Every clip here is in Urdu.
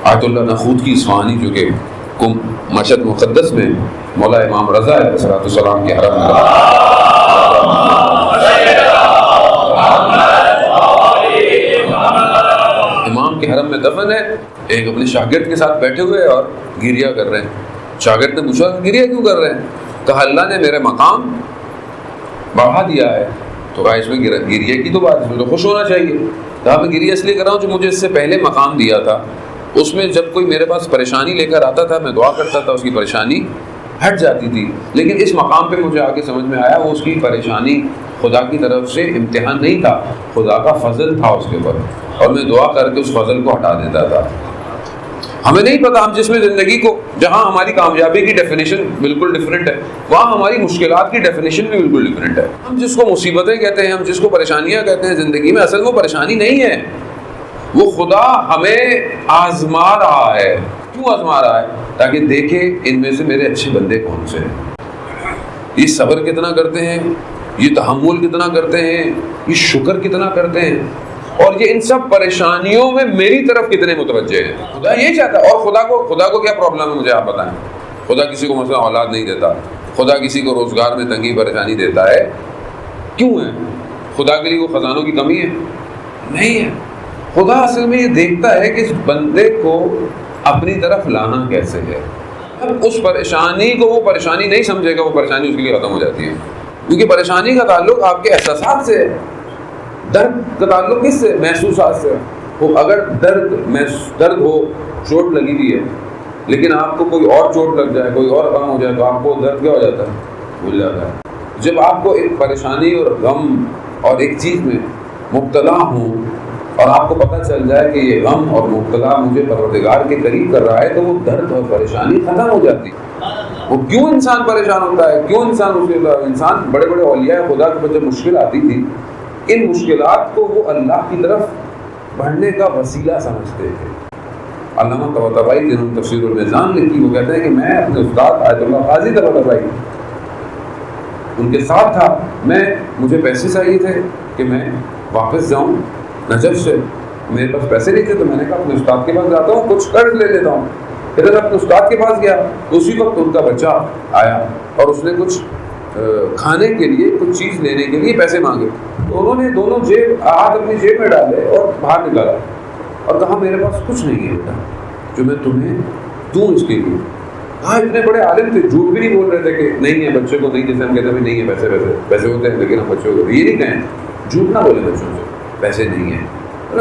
آیت اللہ نخود کی اصفہانی جو کہ مشہد مقدس میں مولا امام رضا علیہ السلام کے حرم میں امام کے حرم میں دفن ہے. ایک اپنے شاگرد کے ساتھ بیٹھے ہوئے اور گریہ کر رہے ہیں. شاگرد نے پوچھا گریہ کیوں کر رہے ہیں؟ کہا اللہ نے میرے مقام بڑھا دیا ہے. تو کہا اس میں گریہ کی تو بات، اس میں تو خوش ہونا چاہیے. کہا میں گریہ اس لیے کر رہا ہوں جو مجھے اس سے پہلے مقام دیا تھا، اس میں جب کوئی میرے پاس پریشانی لے کر آتا تھا میں دعا کرتا تھا، اس کی پریشانی ہٹ جاتی تھی. لیکن اس مقام پہ مجھے آگے سمجھ میں آیا وہ اس کی پریشانی خدا کی طرف سے امتحان نہیں تھا، خدا کا فضل تھا اس کے اوپر، اور میں دعا کر کے اس فضل کو ہٹا دیتا تھا. ہمیں نہیں پتا ہم جس میں زندگی کو، جہاں ہماری کامیابی کی ڈیفینیشن بالکل ڈیفرنٹ ہے، وہاں ہماری مشکلات کی ڈیفینیشن بھی بالکل ڈیفرنٹ ہے. ہم جس کو مصیبتیں کہتے ہیں، ہم جس کو پریشانیاں کہتے ہیں زندگی میں، اصل وہ پریشانی نہیں ہے، وہ خدا ہمیں آزما رہا ہے. کیوں آزما رہا ہے؟ تاکہ دیکھے ان میں سے میرے اچھے بندے کون سے ہیں، یہ صبر کتنا کرتے ہیں، یہ تحمل کتنا کرتے ہیں، یہ شکر کتنا کرتے ہیں، اور یہ ان سب پریشانیوں میں میری طرف کتنے متوجہ ہیں. خدا یہ چاہتا ہے. اور خدا کو کیا پرابلم ہے مجھے آپ بتائیں؟ خدا کسی کو مثلا اولاد نہیں دیتا، خدا کسی کو روزگار میں تنگی پریشانی دیتا ہے. کیوں ہے؟ خدا کے لیے وہ خزانوں کی کمی ہے؟ نہیں ہے. خدا اصل میں یہ دیکھتا ہے کہ اس بندے کو اپنی طرف لانا کیسے ہے. اس پریشانی کو وہ پریشانی نہیں سمجھے گا، وہ پریشانی اس کے لیے ختم ہو جاتی ہے. کیونکہ پریشانی کا تعلق آپ کے احساسات سے ہے، درد کا تعلق کس سے؟ محسوسات سے. اگر درد ہو، چوٹ لگی ہوئی ہے، لیکن آپ کو کوئی اور چوٹ لگ جائے، کوئی اور کام ہو جائے، تو آپ کو درد کیا ہو جاتا ہے؟ بھول جاتا ہے. جب آپ کو ایک پریشانی اور غم اور ایک چیز میں مبتلا ہوں اور آپ کو پتہ چل جائے کہ یہ غم اور مبتلا مجھے پروردگار کے قریب کر رہا ہے، تو وہ درد اور پریشانی ختم ہو جاتی ہے. وہ کیوں انسان پریشان ہوتا ہے، کیوں انسان بڑے بڑے اولیاء خدا کے جب مشکل آتی تھی، ان مشکلات کو وہ اللہ کی طرف بڑھنے کا وسیلہ سمجھتے تھے. علامہ طباطبائی جنہوں نے تفسیر المیزان لکھی، وہ کہتے ہیں کہ میں اپنے استاد آیت اللہ قاضی طباطبائی ان کے ساتھ تھا. مجھے پیسے چاہیے تھے کہ میں واپس جاؤں نجف سے. میرے پاس پیسے نہیں تھے تو میں نے کہا اپنے استاد کے پاس جاتا ہوں، کچھ قرض لے لیتا ہوں. پھر میں اپنے استاد کے پاس گیا تو اسی وقت ان کا بچہ آیا اور اس نے کچھ کھانے کے لیے، کچھ چیز لینے کے لیے پیسے مانگے. تو انہوں نے دونوں ہاتھ اپنی جیب میں ڈالے اور باہر نکالا اور کہا میرے پاس کچھ نہیں ہے بیٹا جو میں تمہیں دوں اس کے لیے. ہاں اتنے بڑے عالم تھے، جھوٹ بھی نہیں بول رہے تھے کہ نہیں ہے بچے کو نہیں، جیسے ہم کہتے ہیں نہیں ہے پیسے ہوتے ہیں، لیکن ہم بچوں کو یہ نہیں کہیں، جھوٹ نہ بولے بچوں سے پیسے نہیں ہیں.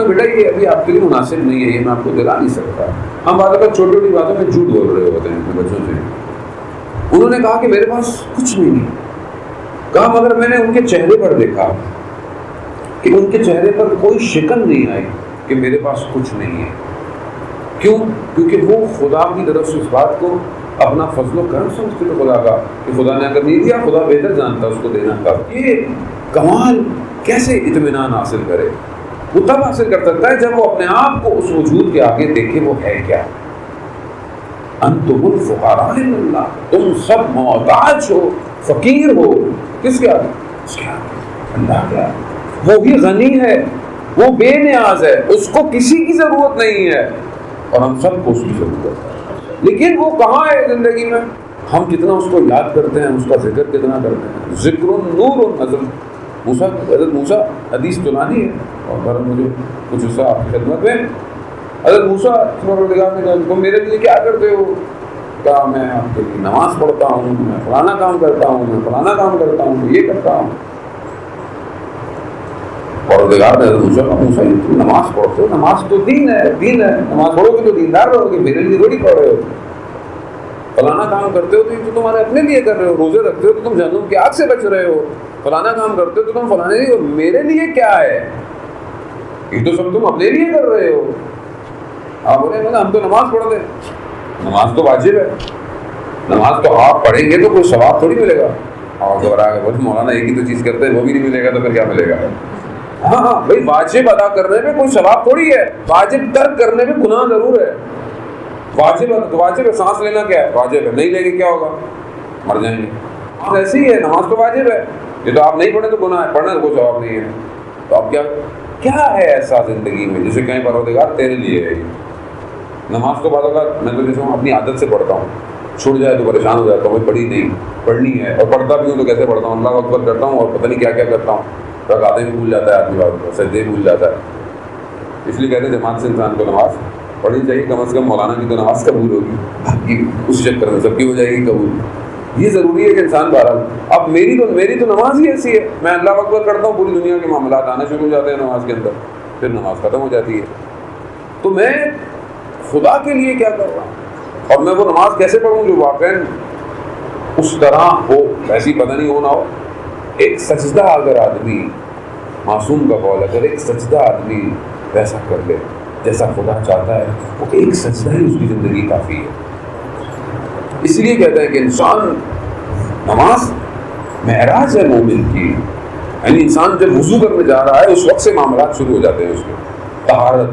بیٹا یہ ابھی آپ کے لیے مناسب نہیں ہے، یہ میں آپ کو دلا نہیں سکتا. ہم بعض اوقات چھوٹی چھوٹی باتوں میں جھوٹ بول رہے ہوتے ہیں اپنے بچوں سے. انہوں نے کہا کہ میرے پاس کچھ نہیں ہے. کہا مگر میں نے ان کے چہرے پر دیکھا کہ ان کے چہرے پر کوئی شکن نہیں آئی کہ میرے پاس کچھ نہیں ہے. کیوں؟ کیونکہ وہ خدا کی طرف سے اس بات کو اپنا فضل و کرم سمجھتے تھے خدا کا، کہ خدا نے اگر نہیں دیا خدا بہتر جانتا اس کو دینا کا. یہ کمال کیسے اطمینان حاصل کرے؟ وہ تب حاصل کر سکتا ہے جب وہ اپنے آپ کو اس وجود کے آگے دیکھے وہ ہے کیا. انتم الفقراء الی اللہ، تم سب محتاج ہو، فقیر ہو. کس کے آگے؟ اس کے آگے، اللہ کے آگے. وہ بھی غنی ہے، وہ بے نیاز ہے، اس کو کسی کی ضرورت نہیں ہے، اور ہم سب کو اس کی ضرورت ہے. لیکن وہ کہاں ہے زندگی میں؟ ہم کتنا اس کو یاد کرتے ہیں، اس کا ذکر کتنا کرتے ہیں. ذکر نور حضرت موسیٰ حدیث سنانی ہے اور پھر مجھے کچھ حصہ آپ کی خدمت میں. حضرت موسیٰ پروردگار نے کہا تم میرے لیے کیا کرتے ہو؟ کہا میں آپ کے لیے نماز پڑھتا ہوں، میں فلانا کام کرتا ہوں، میں فلانا کام کرتا ہوں، میں یہ کرتا ہوں. پروردگار نے حضرت موسیٰ تم نماز پڑھتے ہو، نماز تو دین ہے، دین ہے، نماز پڑھو گے تو دیندار رہو گے، میرے لیے تھوڑی پڑھ رہے ہو. فلانا کام کرتے ہو تو یہ تو تمہارے اپنے لیے کر رہے ہو، روزے رکھتے ہو تو تم جہنم کی آگ سے بچ رہے ہو، فلانا کام کرتے ہو تو تم فلانے لیے. میرے لیے کیا ہے؟ یہ تو سب تم اپنے لیے کر رہے ہو. آپ بولے ہم تو نماز پڑھتے ہیں، نماز تو واجب ہے، نماز تو آپ پڑھیں گے تو کوئی ثواب تھوڑی ملے گا. اور گھبرا کے بولے مولانا ایک ہی تو چیز کرتے ہیں وہ بھی نہیں ملے گا تو پھر کیا ملے گا؟ ہاں بھائی واجب ادا کرنے میں کوئی ثواب تھوڑی ہے، واجب ترک کرنے میں گناہ ضرور ہے. واجب ہے سانس لینا کیا ہے؟ واجب ہے، نہیں لیں گے کیا ہوگا؟ مر جائیں گے. ایسی ہی ہے نماز تو واجب ہے، یہ تو آپ نہیں پڑھیں تو گناہ ہے، پڑھنے تو کوئی ثواب نہیں ہے. تو اب کیا ہے ایسا زندگی میں جسے کہیں پروردگار تیرے لیے ہے؟ نماز تو بعد اوقات میں تو جیسے اپنی عادت سے پڑھتا ہوں، چھوٹ جائے تو پریشان ہو جاتا ہوں، پڑھی نہیں، پڑھنی ہے، اور پڑھتا بھی ہوں تو کیسے پڑھتا ہوں، اللہ اکبر کرتا ہوں اور پتہ نہیں کیا کیا کرتا ہوں، رکعتیں بھی بھول جاتا ہے آدمی، بعد سجدے بھول جاتا ہے۔ اس لیے کہتے ہیں جماعت سے انسان کو نماز پڑھنی چاہیے، کم از کم مولانا کی تو نماز قبول ہوگی، باقی اس چکر میں سب کی ہو جائے گی قبول۔ یہ ضروری ہے کہ انسان بہرحال، اب میری تو نماز ہی ایسی ہے، میں اللہ اکبر کرتا ہوں، پوری دنیا کے معاملات آنا شروع ہو جاتے ہیں نماز کے اندر، پھر نماز ختم ہو جاتی ہے۔ تو میں خدا کے لیے کیا کر رہا ہوں، اور میں وہ نماز کیسے پڑھوں جو واقعاً اس طرح ہو، ایسی پتہ نہیں ہونا ہو۔ ایک سجدہ اگر آدمی، معصوم کا قول، اگر ایک سجدہ آدمی ویسا کر لے جیسا خدا چاہتا ہے، وہ ایک سجدہ ہی اس کی زندگی کافی ہے۔ اس لیے کہتے ہیں کہ انسان، نماز معراج ہے مومن کی، یعنی انسان جب وضو کرنے جا رہا ہے اس وقت سے معاملات شروع ہو جاتے ہیں اس کے، طہارت،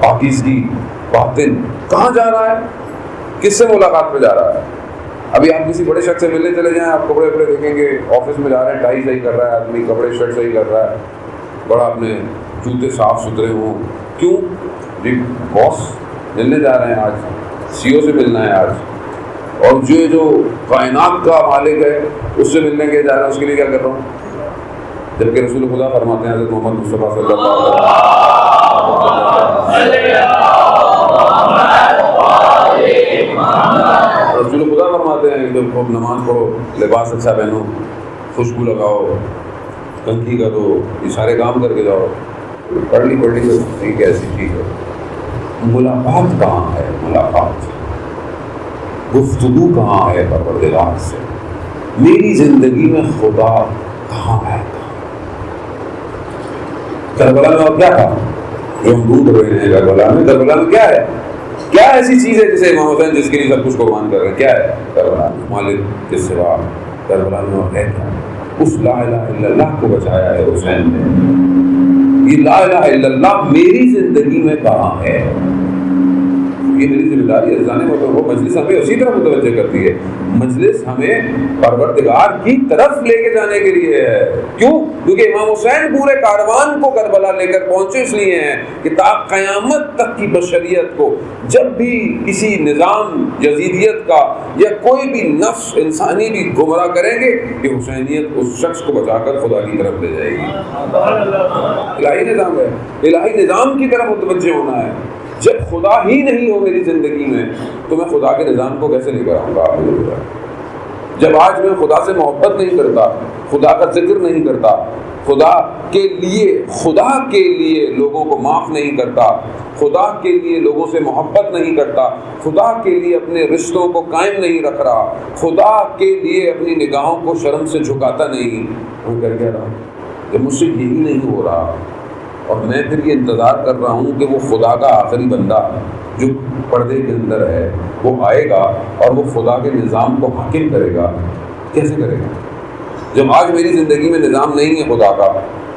پاکیزگی، باطن، کہاں جا رہا ہے، کس سے ملاقات پہ جا رہا ہے۔ ابھی آپ کسی بڑے شخص سے ملنے چلے جائیں، آپ کپڑے وپڑے دیکھیں گے، آفس میں جا رہے ہیں، ٹائی صحیح کر رہا ہے آدمی، کپڑے شرٹ صحیح کر رہا ہے، بڑا اپنے جوتے صاف ستھرے ہوں، کیوں؟ جی باس ملنے جا رہے ہیں، آج سی او سے ملنا ہے آج، اور جو کائنات کا مالک ہے اس سے ملنے کے جا رہا ہے، اس کے لیے کیا کر رہا ہوں؟ جبکہ رسول خدا فرماتے ہیں، حضرت محمد مصطفیٰ صلی اللہ علیہ وسلم، رسول خدا فرماتے ہیں جب خوب نماز پڑھو، لباس اچھا پہنو، خوشبو لگاؤ، کنگھی کرو، یہ سارے کام کر کے جاؤ، پڑھ لی تو ٹھیک ہے، ایسی ٹھیک ہے۔ ملاقات کہاں ہے؟ ملاقات، گفتگو کہاں ہے پروردگار سے؟ میری زندگی میں خدا کہاں ہے؟ کربلا میں اور کیا تھا جو ہم ڈھونڈ رہے ہیں؟ کربلا میں کیا ہے؟ کیا ایسی چیز ہے جسے امام حسین جس کے لیے سب کچھ قربان کر رہے ہیں؟ کیا ہے کربلا میں؟ مالک کے سوا کربلا میں اور ہے کیا؟ اس لا الہ الا اللہ کو بچایا ہے حسین نے۔ یہ لا الہ الا اللہ میری زندگی میں کہاں ہے؟ یہ میری ذمہ داری ہے۔ جانے وہ مجلس ہمیں اسی طرح متوجہ کرتی ہے، مجلس ہمیں پروردگار کی طرف لے کے جانے کے لیے ہے۔ کیوں؟ کیونکہ امام حسین پورے کاروان کو کربلا لے کر پہنچے اس لیے ہیں کہ تا قیامت تک کی بشریت کو جب بھی کسی نظام یزیدیت کا یا کوئی بھی نفس انسانی بھی گمراہ کریں گے کہ حسینیت اس شخص کو بچا کر خدا کی طرف لے جائے گی۔ الہی نظام ہے، الہی نظام کی طرف متوجہ ہونا ہے۔ جب خدا ہی نہیں ہو میری زندگی میں تو میں خدا کے نظام کو کیسے لے کر آؤں گا؟ جب آج میں خدا سے محبت نہیں کرتا، خدا کا ذکر نہیں کرتا، خدا کے لیے لوگوں کو معاف نہیں کرتا، خدا کے لیے لوگوں سے محبت نہیں کرتا، خدا کے لیے اپنے رشتوں کو قائم نہیں رکھ رہا، خدا کے لیے اپنی نگاہوں کو شرم سے جھکاتا نہیں، میں کر کیا رہا ہوں؟ جب مجھ سے یہی نہیں ہو رہا اور میں پھر یہ انتظار کر رہا ہوں کہ وہ خدا کا آخری بندہ جو پردے کے اندر ہے وہ آئے گا اور وہ خدا کے نظام کو حاکم کرے گا، کیسے کرے گا؟ جب آج میری زندگی میں نظام نہیں ہے خدا کا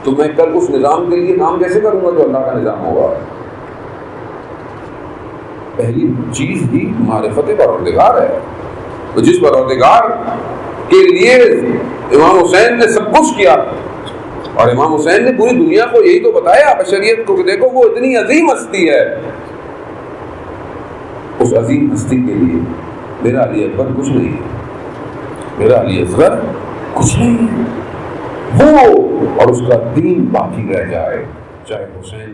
تو میں کل اس نظام کے لیے کام کیسے کروں گا جو اللہ کا نظام ہوگا؟ پہلی چیز ہی معرفت پروردگار ہے، تو جس پروردگار کے لیے امام حسین نے سب کچھ کیا، اور امام حسین نے پوری دنیا کو یہی تو بتایا، بشریت کو، کہ دیکھو وہ اتنی عظیم ہستی ہے، اس عظیم ہستی کے لیے میرا علی اکبر کچھ نہیں ہے، میرا علی اصغر کچھ نہیں ہے، وہ اور اس کا دین باقی رہ جائے، چاہے حسین